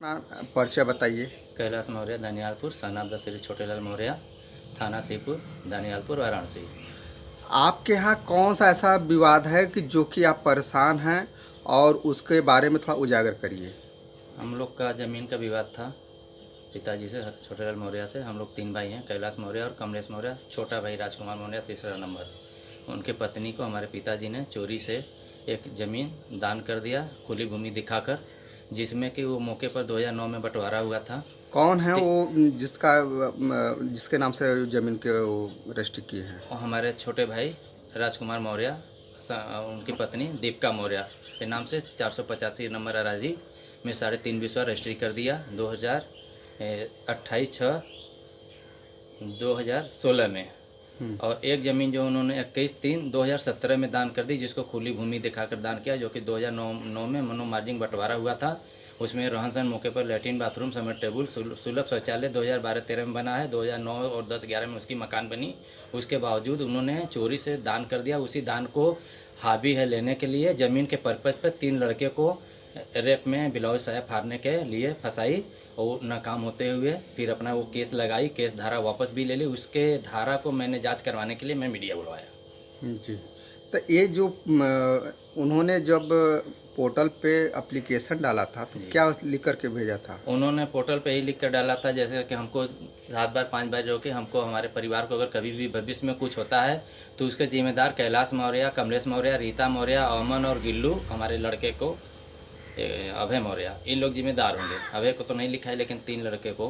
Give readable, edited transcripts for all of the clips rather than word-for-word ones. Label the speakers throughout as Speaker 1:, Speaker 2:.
Speaker 1: परिचय बताइए।
Speaker 2: Kailash Maurya, Daniyalpur, son of the Shri Chhotelal Maurya, थाना सीपुर, दानियालपुर, वाराणसी।
Speaker 1: आपके यहाँ कौन सा ऐसा विवाद है कि जो कि आप परेशान हैं और उसके बारे में थोड़ा उजागर करिए।
Speaker 2: हम लोग का ज़मीन का विवाद था पिताजी से, छोटेलाल मौर्य से। हम लोग 3 भाई हैं, कैलाश मौर्य और कमलेश मौर्य। छोटा भाई राजकुमार मौर्य तीसरा नंबर। उनके पत्नी को हमारे पिताजी ने चोरी से एक ज़मीन दान कर दिया, खुली भूमि दिखाकर, जिसमें कि वो मौके पर 2009 में बंटवारा हुआ था।
Speaker 1: कौन है वो जिसके नाम से जमीन के वो रजिस्ट्री किए हैं?
Speaker 2: और हमारे छोटे भाई राजकुमार मौर्य, उनकी पत्नी दीपिका मौर्य के नाम से 485 नंबर अराजी में 3.5 बिस्वा रजिस्ट्री कर दिया 28/6/2016 में। और एक ज़मीन जो उन्होंने 21/3/2017 में दान कर दी, जिसको खुली भूमि दिखाकर दान किया, जो कि 2009 में मनो मार्जिंग बंटवारा हुआ था। उसमें रहन सहन मौके पर लैट्रिन बाथरूम समेत टेबल सुलभ शौचालय 2012-13 में बना है। 2009 और 10-11 में उसकी मकान बनी। उसके बावजूद उन्होंने चोरी से दान कर दिया। उसी दान को हावी है लेने के लिए ज़मीन के पर्पज पर 3 लड़के को रेप में ब्लाउज साया फाड़ने के लिए फंसाई और नाकाम होते हुए फिर अपना वो केस लगाई। केस धारा वापस भी ले ली। उसके धारा को मैंने जांच करवाने के लिए मैं मीडिया बुलवाया।
Speaker 1: जी, तो ये जो उन्होंने जब पोर्टल पे एप्लीकेशन डाला था तो क्या लिख कर के भेजा था?
Speaker 2: उन्होंने पोर्टल पे ही लिख कर डाला था, जैसे कि हमको 7 बार 5 बार जो कि हमको हमारे परिवार को अगर कभी भी भविष्य में कुछ होता है तो उसके जिम्मेदार कैलाश मौर्य, कमलेश मौर्य, रीता मौर्य, अमन और गिल्लू, हमारे लड़के को अभय मौर्य, इन लोग जिम्मेदार होंगे। अभय को तो नहीं लिखा है, लेकिन 3 लड़के को,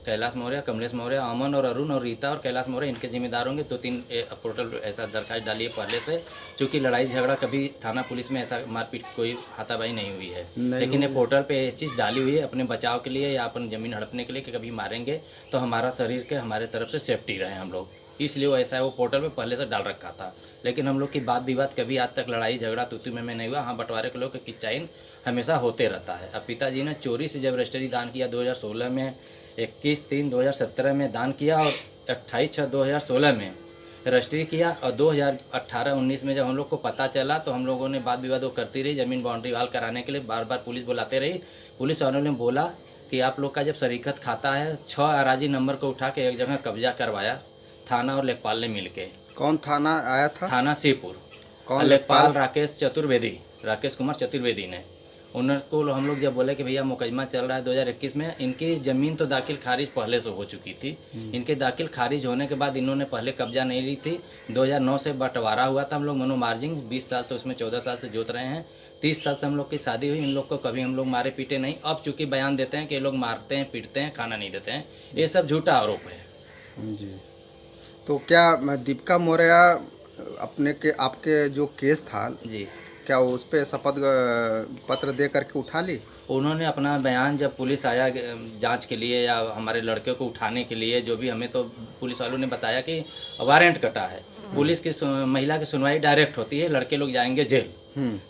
Speaker 2: कैलाश मौर्य, कमलेश मौर्य, अमन और अरुण और रीता और कैलाश मौर्य, इनके जिम्मेदार होंगे। तो 3 पोर्टल ऐसा दरखास्त डाली है पहले से, क्योंकि लड़ाई झगड़ा कभी थाना पुलिस में ऐसा मारपीट कोई हाथापाई नहीं हुई है। लेकिन ये पोर्टल पे ये चीज़ डाली हुई है अपने बचाव के लिए या अपन ज़मीन हड़पने के लिए कि कभी मारेंगे तो हमारा शरीर के हमारे तरफ से सेफ्टी रहे हम लोग, इसलिए वो ऐसा है वो पोर्टल पे पहले से डाल रखा था। लेकिन हम लोग की बात विवाद कभी आज तक लड़ाई झगड़ा तू में नहीं हुआ। हाँ, बंटवारे के लोग की चाइन हमेशा होते रहता है। अब पिताजी ने चोरी से जब रजिस्ट्री दान किया 2016 में, 21/3/2017 में दान किया और 28/6/2016 में रजिस्ट्री किया। और 2018-19 में जब हम लोग को पता चला तो हम लोगों ने बात विवाद वो करती रही। ज़मीन बाउंड्री वाल कराने के लिए बार बार पुलिस बुलाते रही। पुलिस वालों ने बोला कि आप लोग का जब शरीकत खाता है, 6 अराजी नंबर को उठा के एक जगह कब्जा करवाया थाना और लेखपाल ने मिलके।
Speaker 1: कौन थाना आया था?
Speaker 2: थाना सीपुर।
Speaker 1: कौन
Speaker 2: लेखपाल? राकेश कुमार चतुर्वेदी ने। उनको हम लोग जब बोले कि भैया मुकदमा चल रहा है 2021 में, इनकी ज़मीन तो दाखिल खारिज पहले से हो चुकी थी। इनके दाखिल खारिज होने के बाद इन्होंने पहले कब्जा नहीं ली थी। 2009 से बंटवारा हुआ था। हम लोग मनो मार्जिंग 20 साल से, उसमें 14 साल से जोत रहे हैं। 30 साल से हम लोग की शादी हुई। इन लोग को कभी हम लोग मारे पीटे नहीं। अब चूँकि बयान देते हैं कि ये लोग मारते हैं, पीटते हैं, खाना नहीं देते हैं, ये सब झूठा आरोप है।
Speaker 1: जी, तो क्या दीपिका मौर्य आपके जो केस था
Speaker 2: जी,
Speaker 1: क्या उस पर शपथ पत्र दे करके उठा ली?
Speaker 2: उन्होंने अपना बयान जब पुलिस आया जांच के लिए या हमारे लड़के को उठाने के लिए, जो भी, हमें तो पुलिस वालों ने बताया कि वारंट कटा है। पुलिस की महिला की सुनवाई डायरेक्ट होती है, लड़के लोग जाएंगे जेल।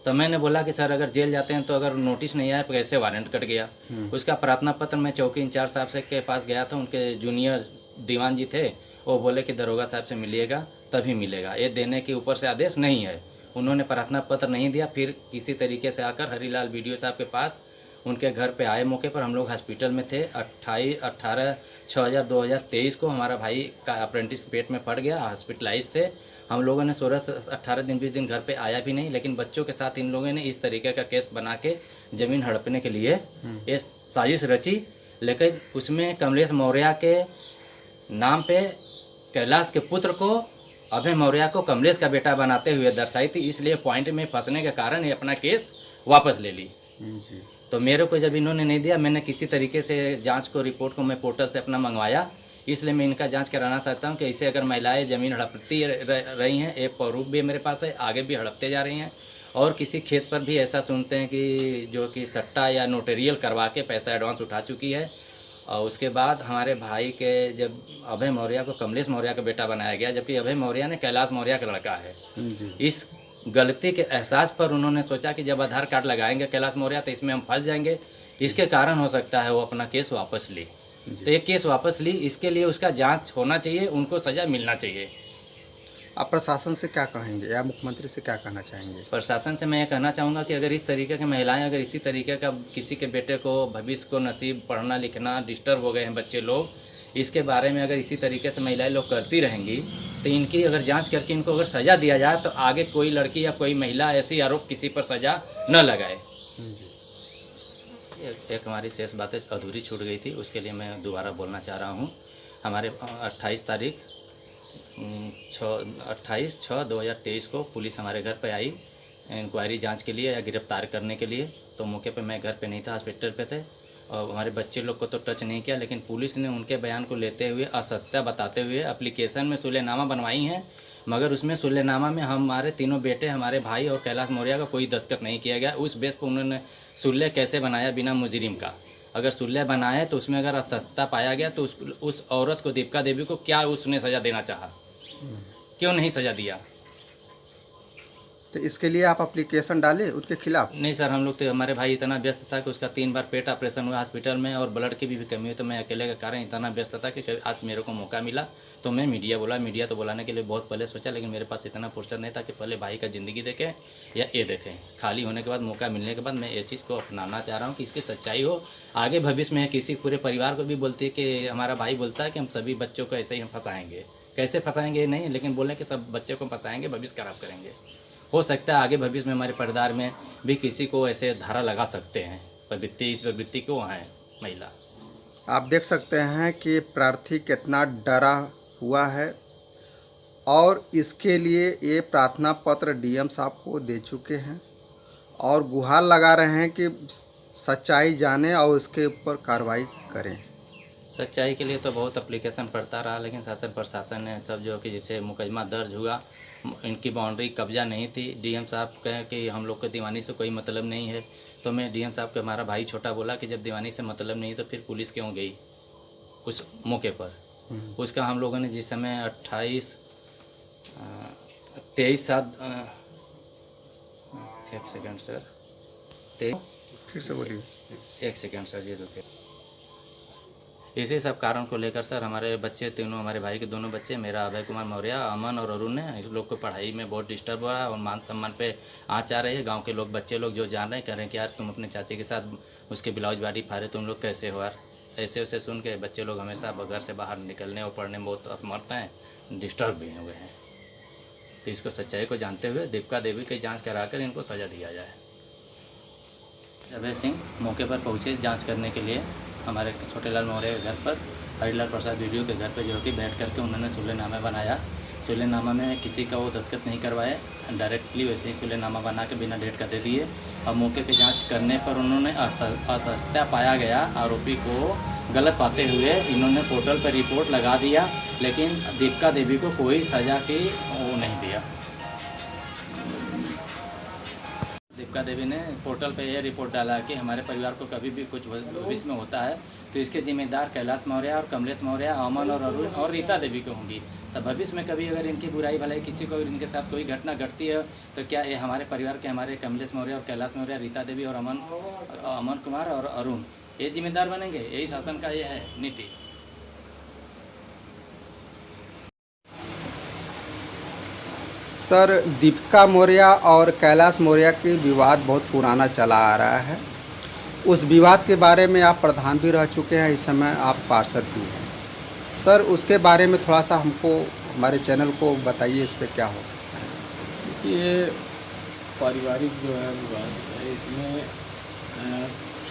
Speaker 2: तो मैंने बोला कि सर अगर जेल जाते हैं तो अगर नोटिस नहीं आया तो कैसे वारंट कट गया? उसका प्रार्थना पत्र मैं चौकी इंचार्ज साहब से के पास गया था, उनके जूनियर दीवान जी थे, वो बोले कि दरोगा साहब से मिलिएगा तभी मिलेगा, ये देने के ऊपर से आदेश नहीं है। उन्होंने प्रार्थना पत्र नहीं दिया। फिर किसी तरीके से आकर हरीलाल बीडीओ साहब के पास उनके घर पे आए। मौके पर हम लोग हॉस्पिटल में थे। 18/6/2023 को हमारा भाई का अप्रेंटिस पेट में पड़ गया, हॉस्पिटलाइज थे। हम लोगों ने 16 से 18 दिन 20 दिन घर पे आया भी नहीं, लेकिन बच्चों के साथ इन लोगों ने इस तरीके का केस बना के ज़मीन हड़पने के लिए ये साजिश रची। लेकिन उसमें कमलेश मौर्य के नाम पे कैलाश के पुत्र को, अभय मौर्य को कमलेश का बेटा बनाते हुए दर्शाई थी। इसलिए पॉइंट में फंसने के कारण ये अपना केस वापस ले ली।
Speaker 1: जी,
Speaker 2: तो मेरे को जब इन्होंने नहीं दिया, मैंने किसी तरीके से जांच को, रिपोर्ट को मैं पोर्टल से अपना मंगवाया। इसलिए मैं इनका जांच कराना चाहता हूं कि ऐसे अगर महिलाएं ज़मीन हड़पती रही हैं, एक प्रूफ भी मेरे पास है, आगे भी हड़पते जा रही हैं। और किसी खेत पर भी ऐसा सुनते हैं कि जो कि सट्टा या नोटेरियल करवा के पैसा एडवांस उठा चुकी है। और उसके बाद हमारे भाई के जब अभय मौर्य को कमलेश मौर्य का बेटा बनाया गया, जबकि अभय मौर्य ने कैलाश मौर्य का लड़का है। इस गलती के एहसास पर उन्होंने सोचा कि जब आधार कार्ड लगाएंगे कैलाश मौर्य तो इसमें हम फंस जाएंगे, इसके कारण हो सकता है वो अपना केस वापस ली। तो ये केस वापस ली, इसके लिए उसका जांच होना चाहिए, उनको सज़ा मिलना चाहिए।
Speaker 1: आप प्रशासन से क्या कहेंगे या मुख्यमंत्री से क्या कहना चाहेंगे?
Speaker 2: प्रशासन से मैं ये कहना चाहूँगा कि अगर इस तरीके की महिलाएं अगर इसी तरीके का किसी के बेटे को भविष्य को नसीब पढ़ना लिखना डिस्टर्ब हो गए हैं बच्चे लोग, इसके बारे में अगर इसी तरीके से महिलाएं लोग करती रहेंगी तो इनकी अगर जांच करके इनको अगर सज़ा दिया जाए तो आगे कोई लड़की या कोई महिला ऐसी आरोप किसी पर सज़ा न लगाए। एक हमारी शेष बातें अधूरी छूट गई थी, उसके लिए मैं दोबारा बोलना चाह रहा हूँ। हमारे 28 तारीख 28/6/2023 को पुलिस हमारे घर पे आई इंक्वायरी जांच के लिए या गिरफ्तार करने के लिए। तो मौके पे मैं घर पे नहीं था, हॉस्पिटल पे थे और हमारे बच्चे लोग को तो टच नहीं किया, लेकिन पुलिस ने उनके बयान को लेते हुए असत्य बताते हुए एप्लीकेशन में सुलेनामा बनवाई हैं, मगर उसमें सुलेनामा में हमारे तीनों बेटे, हमारे भाई और कैलाश मौर्य का कोई दस्तखत नहीं किया गया। उस बेस पर उन्होंने सुल्ले कैसे बनाया बिना मुजरिम का? अगर सुल्ले बनाए तो उसमें अगर असत्ता पाया गया तो उस औरत को, दीपिका देवी को, क्या उसने सज़ा देना चाहा? क्यों नहीं सज़ा दिया?
Speaker 1: तो इसके लिए आप एप्लीकेशन डाले उसके खिलाफ?
Speaker 2: नहीं सर, हम लोग तो, हमारे भाई इतना व्यस्त था कि उसका 3 बार पेट ऑपरेशन हुआ हॉस्पिटल में और ब्लड की भी कमी हुई, तो मैं अकेले के कारण इतना व्यस्त था कि आज मेरे को मौका मिला तो मैं मीडिया तो बुलाने के लिए बहुत पहले सोचा, लेकिन मेरे पास इतना फुर्सत नहीं था कि पहले भाई का ज़िंदगी देखें या ये देखें। खाली होने के बाद, मौका मिलने के बाद मैं ये चीज़ को अपनाना चाह रहा हूँ कि इसकी सच्चाई हो, आगे भविष्य में किसी पूरे परिवार को भी बोलती है कि हमारा भाई बोलता है कि हम सभी बच्चों को ऐसे ही फंसाएंगे। कैसे फंसाएंगे नहीं, लेकिन बोलें कि सब बच्चों को फंसाएंगे, भविष्य खराब करेंगे। हो सकता है आगे भविष्य में हमारे परिवार में भी किसी को ऐसे धारा लगा सकते हैं, प्रवृत्ति, इस प्रवृत्ति को है महिला।
Speaker 1: आप देख सकते हैं कि प्रार्थी कितना डरा हुआ है और इसके लिए ये प्रार्थना पत्र डीएम साहब को दे चुके हैं और गुहार लगा रहे हैं कि सच्चाई जाने और उसके ऊपर कार्रवाई करें।
Speaker 2: सच्चाई के लिए तो बहुत एप्लीकेशन पड़ता रहा, लेकिन शासन प्रशासन ने सब जो कि जिसे मुकदमा दर्ज हुआ, इनकी बाउंड्री कब्जा नहीं थी। डीएम साहब कहें कि हम लोग को दीवानी से कोई मतलब नहीं है, तो मैं डीएम साहब को, हमारा भाई छोटा बोला कि जब दीवानी से मतलब नहीं तो फिर पुलिस क्यों गई उस मौके पर? उसका हम लोगों ने जिस समय 23/7 एक सेकेंड सर,
Speaker 1: फिर से बोलिए।
Speaker 2: एक सेकेंड सर, ये रुके। इसी सब कारण को लेकर सर हमारे बच्चे तीनों, हमारे भाई के दोनों बच्चे, मेरा अभय कुमार मौर्य, अमन और अरुण ने, इस लोग को पढ़ाई में बहुत डिस्टर्ब हो रहा है और मान सम्मान पे आँच आ रही है। गांव के लोग, बच्चे लोग जो जान रहे हैं, कह रहे हैं कि यार तुम अपने चाचे के साथ उसके ब्लाउज बाड़ी फाड़े, तुम लोग कैसे हो यार? ऐसे वैसे सुन के बच्चे लोग हमेशा घर से बाहर निकलने और पढ़ने में बहुत असमर्थ हैं, डिस्टर्ब भी हुए हैं। तो इसको, सच्चाई को जानते हुए दीपिका देवी की जाँच कराकर इनको सज़ा दिया जाए। अभय सिंह मौके पर पहुँचे जाँच करने के लिए हमारे छोटेलाल मौर्य के घर पर, हरिलाल प्रसाद वीडियो के घर पे, जो कि बैठ करके उन्होंने सुलेनामा बनाया। सुलेनामा में किसी का वो दस्तखत नहीं करवाए, डायरेक्टली वैसे ही सुलेनामा बना के बिना डेट का दे दिए। अब मौके की जांच करने पर उन्होंने असत्य पाया गया, आरोपी को गलत पाते हुए इन्होंने पोर्टल पर रिपोर्ट लगा दिया, लेकिन दीपिका देवी को कोई सज़ा की वो नहीं दिया। दीपिका देवी ने पोर्टल पे ये रिपोर्ट डाला कि हमारे परिवार को कभी भी कुछ भविष्य में होता है तो इसके जिम्मेदार कैलाश मौर्य और कमलेश मौर्य, अमन और अरुण और रीता देवी को होंगी। तो भविष्य में कभी अगर इनकी बुराई भलाई किसी को, इनके साथ कोई घटना घटती है तो क्या ये हमारे परिवार के, हमारे कमलेश मौर्य और कैलाश मौर्य, रीता देवी और अमन कुमार और अरुण ये जिम्मेदार बनेंगे? यही शासन का ये है नीति।
Speaker 1: सर, दीपिका मौर्य और कैलाश मौर्य की विवाद बहुत पुराना चला आ रहा है। उस विवाद के बारे में आप प्रधान भी रह चुके हैं, इस समय आप पार्षद भी हैं। सर, उसके बारे में थोड़ा सा हमको, हमारे चैनल को बताइए, इस पर क्या हो सकता है?
Speaker 3: ये पारिवारिक जो है विवाद है, इसमें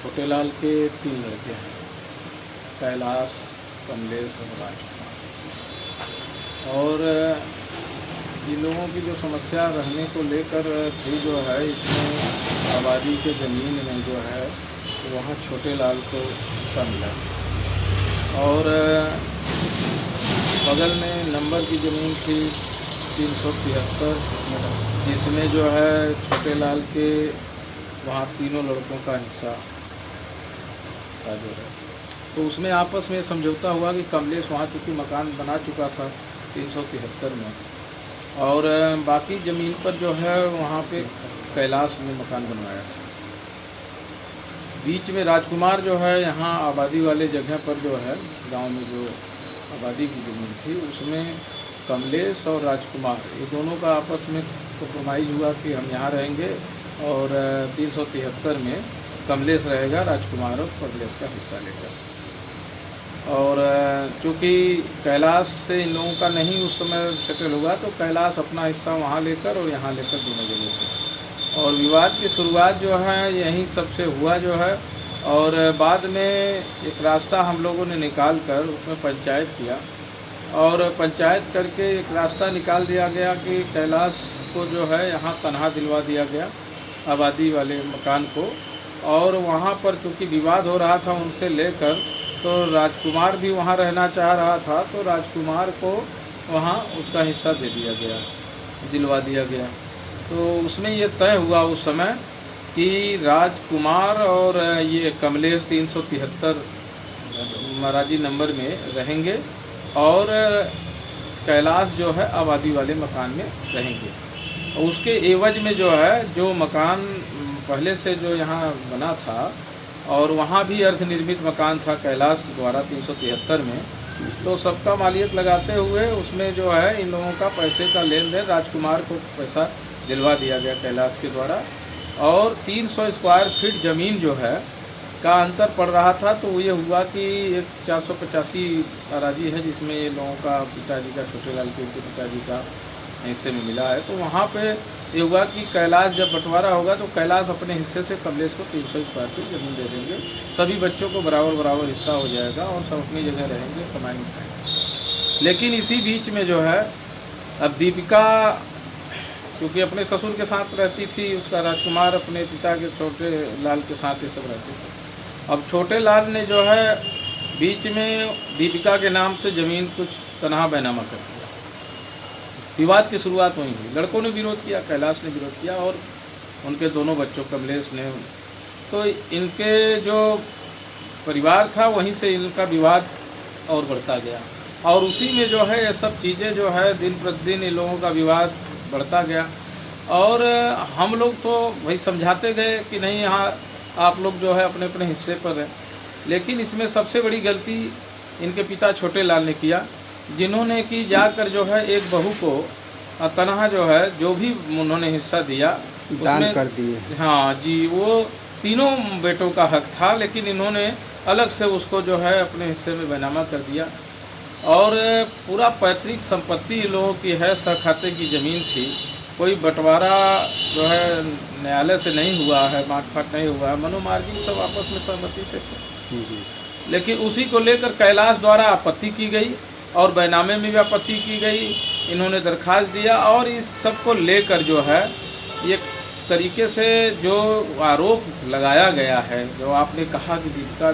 Speaker 3: छोटेलाल के 3 लड़के हैं, कैलाश, कमलेश और राजकुमार। और इन लोगों की जो समस्या रहने को लेकर थी जो है, इसमें आबादी के ज़मीन में जो है वहाँ छोटेलाल को हिस्सा मिला और बगल में नंबर की ज़मीन थी 373, जिसमें जो है छोटेलाल के वहाँ तीनों लड़कों का हिस्सा था जो है। तो उसमें आपस में समझौता हुआ कि कमलेश वहाँ चूँकि मकान बना चुका था 373 में, और बाकी ज़मीन पर जो है वहाँ पे कैलाश ने मकान बनवाया था। बीच में राजकुमार जो है यहाँ आबादी वाले जगह पर जो है, गांव में जो आबादी की ज़मीन थी उसमें कमलेश और राजकुमार, ये दोनों का आपस में कॉम्प्रोमाइज़ हुआ कि हम यहाँ रहेंगे और 373 में कमलेश रहेगा, राजकुमार और कमलेश का हिस्सा लेकर। और चूँकि कैलाश से इन लोगों का नहीं उस समय सेटल हुआ, तो कैलाश अपना हिस्सा वहाँ लेकर और यहाँ लेकर दोनों जगह थे। और विवाद की शुरुआत जो है यहीं सबसे हुआ जो है। और बाद में एक रास्ता हम लोगों ने निकाल कर उसमें पंचायत किया, और पंचायत करके एक रास्ता निकाल दिया गया कि कैलाश को जो है यहाँ तनहा दिलवा दिया गया आबादी वाले मकान को। और वहाँ पर चूँकि विवाद हो रहा था उनसे लेकर, तो राजकुमार भी वहाँ रहना चाह रहा था, तो राजकुमार को वहाँ उसका हिस्सा दे दिया गया, दिलवा दिया गया। तो उसमें ये तय हुआ उस समय कि राजकुमार और ये कमलेश 373 महाराजी नंबर में रहेंगे और कैलाश जो है आबादी वाले मकान में रहेंगे। उसके एवज में जो है, जो मकान पहले से जो यहाँ बना था और वहाँ भी अर्धनिर्मित मकान था कैलाश द्वारा 373 में, तो सबका मालियत लगाते हुए उसमें जो है इन लोगों का पैसे का लेन देन, राजकुमार को पैसा दिलवा दिया गया कैलाश के द्वारा। और 300 स्क्वायर फीट ज़मीन जो है का अंतर पड़ रहा था, तो ये हुआ कि एक 485 अराजी है जिसमें ये लोगों का पिताजी का, छोटे लाल के पिताजी का हिस्से में मिला है। तो वहाँ पे ये हुआ कि कैलाश जब बंटवारा होगा तो कैलाश अपने हिस्से से कमलेश को 300 स्क्वायर फीट ज़मीन दे देंगे, सभी बच्चों को बराबर बराबर हिस्सा हो जाएगा और सब अपनी जगह रहेंगे, कमाएंगे खाएंगे। लेकिन इसी बीच में जो है, अब दीपिका क्योंकि अपने ससुर के साथ रहती थी, उसका राजकुमार अपने पिता के छोटे लाल के साथ ये सब रहते थे। अब छोटे लाल ने जो है बीच में दीपिका के नाम से ज़मीन कुछ तनहा बैनामा कर दिया। विवाद की शुरुआत वहीं हुई, लड़कों ने विरोध किया, कैलाश ने विरोध किया और उनके दोनों बच्चों कमलेश ने। तो इनके जो परिवार था वहीं से इनका विवाद और बढ़ता गया, और उसी में जो है ये सब चीज़ें जो है दिन प्रतिदिन इन लोगों का विवाद बढ़ता गया। और हम लोग तो भाई समझाते गए कि नहीं, यहाँ आप लोग जो है अपने अपने हिस्से पर रहें। लेकिन इसमें सबसे बड़ी गलती इनके पिता छोटे लाल ने किया, जिन्होंने कि जाकर जो है एक बहू को तनहा जो है जो भी उन्होंने हिस्सा दिया
Speaker 1: दान कर दिए।
Speaker 3: हाँ जी, वो तीनों बेटों का हक था, लेकिन इन्होंने अलग से उसको जो है अपने हिस्से में बैनामा कर दिया। और पूरा पैतृक संपत्ति लोगों की है, सहखाते की ज़मीन थी, कोई बंटवारा जो है न्यायालय से नहीं हुआ है, मारकाट नहीं हुआ है, मनोमार्जिन सब आपस में सहमति से थे
Speaker 1: जी।
Speaker 3: लेकिन उसी को लेकर कैलाश द्वारा आपत्ति की गई और बैनामे में भी आपत्ति की गई। इन्होंने दरखास्त दिया और इस सब को लेकर जो है एक तरीके से जो आरोप लगाया गया है, जो आपने कहा कि दीपिका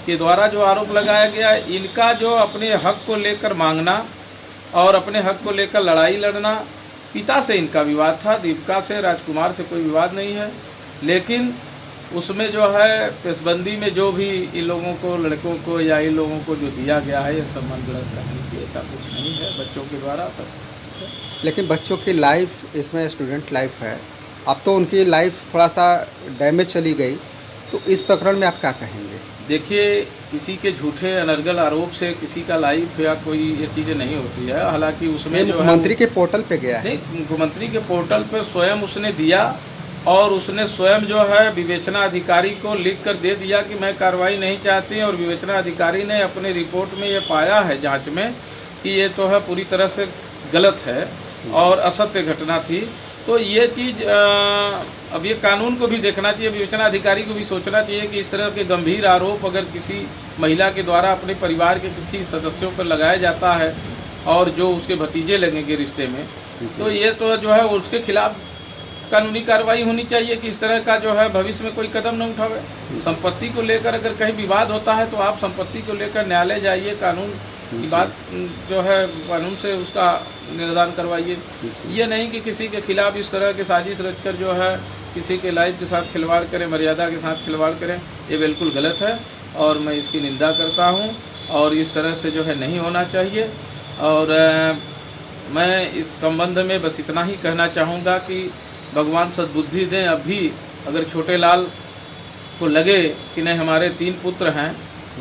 Speaker 3: के द्वारा जो आरोप लगाया गया, इनका जो अपने हक को लेकर मांगना और अपने हक को लेकर लड़ाई लड़ना, पिता से इनका विवाद था, दीपिका से, राजकुमार से कोई विवाद नहीं है। लेकिन उसमें जो है पेशबंदी में जो भी इन लोगों को, लड़कों को या इन लोगों को जो दिया गया है, ये सब मनगढ़ंत कहानी थी, ऐसा कुछ नहीं है, बच्चों के द्वारा सब।
Speaker 1: लेकिन बच्चों की लाइफ इसमें स्टूडेंट लाइफ है, अब तो उनकी लाइफ थोड़ा सा डैमेज चली गई, तो इस प्रकरण में आप क्या कहेंगे?
Speaker 3: देखिए, किसी के झूठे अनर्गल आरोप से किसी का लाइफ या कोई ये चीज़ें नहीं होती है। हालांकि उसमें जो
Speaker 1: मुख्यमंत्री के पोर्टल पे गया है,
Speaker 3: नहीं, मुख्यमंत्री के पोर्टल पे स्वयं उसने दिया और उसने स्वयं जो है विवेचना अधिकारी को लिख कर दे दिया कि मैं कार्रवाई नहीं चाहती, और विवेचना अधिकारी ने अपने रिपोर्ट में ये पाया है जांच में कि ये तो है पूरी तरह से गलत है और असत्य घटना थी। तो ये चीज़ अब ये कानून को भी देखना चाहिए, विवेचना अधिकारी को भी सोचना चाहिए कि इस तरह के गंभीर आरोप अगर किसी महिला के द्वारा अपने परिवार के किसी सदस्यों पर लगाया जाता है और जो उसके भतीजे लगेंगे रिश्ते में, तो ये तो जो है उसके खिलाफ कानूनी कार्रवाई होनी चाहिए कि इस तरह का जो है भविष्य में कोई कदम न उठावे। संपत्ति को लेकर अगर कहीं विवाद होता है तो आप संपत्ति को लेकर न्यायालय जाइए, कानून की बात जो है कानून से उसका निदान करवाइए। ये नहीं कि किसी के खिलाफ इस तरह की साजिश रचकर जो है किसी के लाइफ के साथ खिलवाड़ करें, मर्यादा के साथ खिलवाड़ करें, ये बिल्कुल गलत है और मैं इसकी निंदा करता हूँ और इस तरह से जो है नहीं होना चाहिए। और मैं इस संबंध में बस इतना ही कहना चाहूँगा कि भगवान सद्बुद्धि दें। अभी अगर छोटे लाल को लगे कि नहीं हमारे 3 पुत्र हैं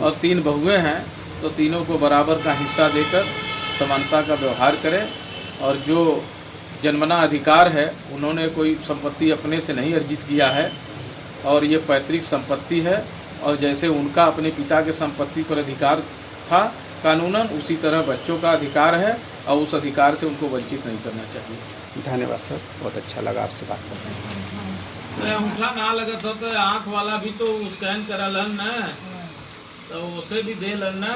Speaker 3: और 3 बहुएं हैं, तो तीनों को बराबर का हिस्सा देकर समानता का व्यवहार करें। और जो जन्मना अधिकार है, उन्होंने कोई संपत्ति अपने से नहीं अर्जित किया है और ये पैतृक संपत्ति है, और जैसे उनका अपने पिता के संपत्ति पर अधिकार था कानूनन, उसी तरह बच्चों का अधिकार है और उस अधिकार से उनको वंचित नहीं करना चाहिए।
Speaker 1: धन्यवाद सर, बहुत अच्छा लगा आपसे बात करके।
Speaker 4: अंगूठा ना लगत हो तो आँख वाला भी तो स्कैन करल न, तो उसे भी दे लन न।